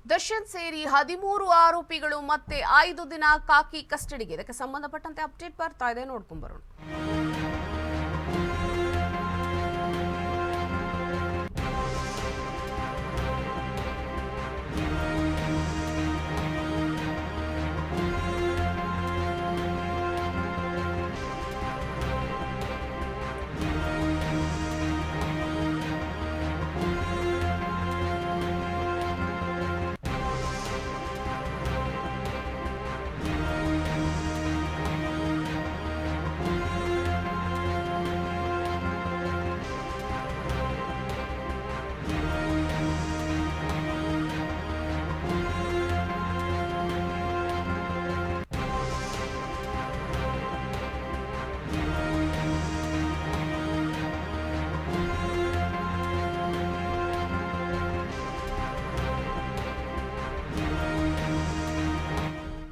ದರ್ಶನ್ ಸೇರಿ 13 ಆರೋಪಿಗಳು ಮತ್ತೆ 5 ದಿನ ಕಾಕಿ ಕಸ್ಟಡಿಗೆ. ಇದಕ್ಕೆ ಸಂಬಂಧಪಟ್ಟಂತೆ ಅಪ್ಡೇಟ್ ಬರ್ತಾ ಇದೆ, ನೋಡ್ಕೊಂಡು ಬರೋಣ.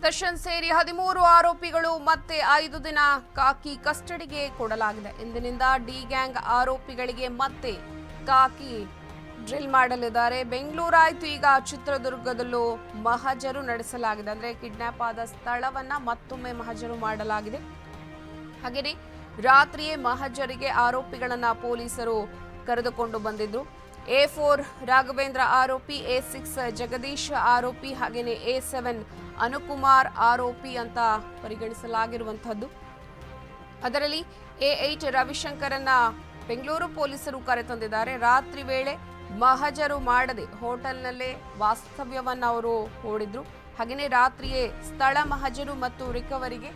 ದರ್ಶನ್ ಸೇರಿ 13 ಆರೋಪಿಗಳು ಮತ್ತೆ 5 ದಿನ ಕಾಕಿ ಕಸ್ಟಡಿಗೆ ಕೊಡಲಾಗಿದೆ. ಇಂದಿನಿಂದ ಡಿ ಗ್ಯಾಂಗ್ ಆರೋಪಿಗಳಿಗೆ ಮತ್ತೆ ಕಾಕಿ ಡ್ರಿಲ್ ಮಾಡಲಿದ್ದಾರೆ. ಬೆಂಗಳೂರಾಯ್ತು, ಈಗ ಚಿತ್ರದುರ್ಗದಲ್ಲೂ ಮಹಜರು ನಡೆಸಲಾಗಿದೆ. ಅಂದ್ರೆ ಕಿಡ್ನಾಪ್ ಆದ ಸ್ಥಳವನ್ನ ಮತ್ತೊಮ್ಮೆ ಮಹಜರು ಮಾಡಲಾಗಿದೆ. ಹಾಗೆಯೇ ರಾತ್ರಿಯೇ ಮಹಜರಿಗೆ ಆರೋಪಿಗಳನ್ನ ಪೊಲೀಸರು ಕರೆದುಕೊಂಡು ಬಂದಿದ್ರು. A4 ರಾಘವೇಂದ್ರ ಆರೋಪಿ, A6 ಜಗದೀಶ್ ಆರೋಪಿ, ಹಾಗೇನೆ A7 ಅನುಕುಮಾರ್ ಆರೋಪಿ ಅಂತ ಪರಿಗಣಿಸಲಾಗಿರುವಂತಹದ್ದು. ಅದರಲ್ಲಿ A8 ರವಿಶಂಕರನ್ನ ಬೆಂಗಳೂರು ಪೊಲೀಸರು ಕರೆತಂದಿದ್ದಾರೆ. ರಾತ್ರಿ ವೇಳೆ ಮಹಜರು ಮಾಡದೆ ಹೋಟೆಲ್ನಲ್ಲೇ ವಾಸ್ತವ್ಯವನ್ನ ಅವರು ಹೂಡಿದ್ರು. ಹಾಗೆಯೇ ರಾತ್ರಿಯೇ ಸ್ಥಳ ಮಹಜರು ಮತ್ತು ರಿಕವರಿಗೆ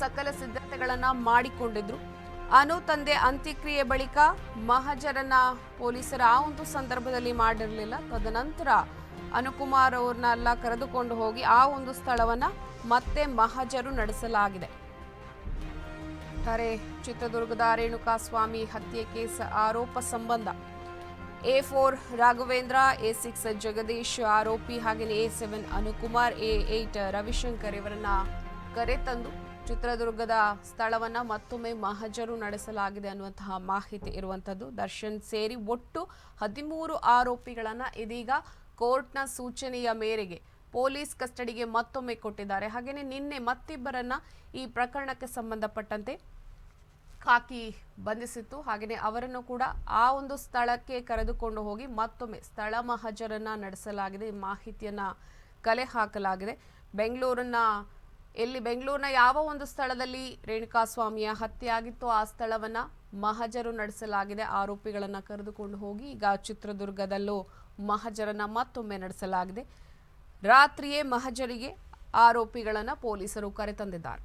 ಸಕಲ ಸಿದ್ಧತೆಗಳನ್ನ ಮಾಡಿಕೊಂಡಿದ್ರು. ಅನು ತಂದೆ ಅಂತ್ಯಕ್ರಿಯೆ ಬಳಿಕ ಮಹಜರನ್ನ ಪೊಲೀಸರ ಆ ಒಂದು ಸಂದರ್ಭದಲ್ಲಿ ಮಾಡಿರಲಿಲ್ಲ. ತದನಂತರ ಅನುಕುಮಾರ್ ಅವ್ರನ್ನೆಲ್ಲ ಕರೆದುಕೊಂಡು ಹೋಗಿ ಆ ಒಂದು ಸ್ಥಳವನ್ನ ಮತ್ತೆ ಮಹಜರು ನಡೆಸಲಾಗಿದೆ. ಚಿತ್ರದುರ್ಗದ ರೇಣುಕಾಸ್ವಾಮಿ ಹತ್ಯೆ ಕೇಸ್ ಆರೋಪ ಸಂಬಂಧ A4 ರಾಘವೇಂದ್ರ, A6 ಜಗದೀಶ್ ಆರೋಪಿ, ಹಾಗೆಯೇ A7 ಅನುಕುಮಾರ್, A8 ರವಿಶಂಕರ್ ಇವರನ್ನ ಕರೆತಂದು ಚಿತ್ರದುರ್ಗದ ಸ್ಥಳವನ್ನ ಮತ್ತೊಮ್ಮೆ ಮಹಜರು ನಡೆಸಲಾಗಿದೆ ಅನ್ನುವಂತಹ ಮಾಹಿತಿ ಇರುವಂತದ್ದು. ದರ್ಶನ್ ಸೇರಿ ಒಟ್ಟು 13 ಆರೋಪಿಗಳನ್ನ ಇದೀಗ ಕೋರ್ಟ್ನ ಸೂಚನೆಯ ಮೇರೆಗೆ ಪೊಲೀಸ್ ಕಸ್ಟಡಿಗೆ ಮತ್ತೊಮ್ಮೆ ಕೊಟ್ಟಿದ್ದಾರೆ. ಹಾಗೆಯೇ ನಿನ್ನೆ ಮತ್ತಿಬ್ಬರನ್ನ ಈ ಪ್ರಕರಣಕ್ಕೆ ಸಂಬಂಧಪಟ್ಟಂತೆ ಕಾಕಿ ಬಂಧಿಸಿತ್ತು. ಹಾಗೆಯೇ ಅವರನ್ನು ಕೂಡ ಆ ಒಂದು ಸ್ಥಳಕ್ಕೆ ಕರೆದುಕೊಂಡು ಹೋಗಿ ಮತ್ತೊಮ್ಮೆ ಸ್ಥಳ ಮಹಜರನ್ನ ನಡೆಸಲಾಗಿದೆ. ಈ ಮಾಹಿತಿಯನ್ನ ಕಲೆ ಹಾಕಲಾಗಿದೆ. ಬೆಂಗಳೂರಿನ ಯಾವ ಒಂದು ಸ್ಥಳದಲ್ಲಿ ರೇಣುಕಾಸ್ವಾಮಿಯ ಹತ್ಯೆ ಆಗಿತ್ತೋ ಆ ಸ್ಥಳವನ್ನ ಮಹಜರು ನಡೆಸಲಾಗಿದೆ. ಆರೋಪಿಗಳನ್ನ ಕರೆದುಕೊಂಡು ಹೋಗಿ ಈಗ ಚಿತ್ರದುರ್ಗದಲ್ಲೂ ಮಹಜರನ್ನ ಮತ್ತೊಮ್ಮೆ ನಡೆಸಲಾಗಿದೆ. ರಾತ್ರಿಯೇ ಮಹಜರಿಗೆ ಆರೋಪಿಗಳನ್ನ ಪೊಲೀಸರು ಕರೆತಂದಿದ್ದಾರೆ.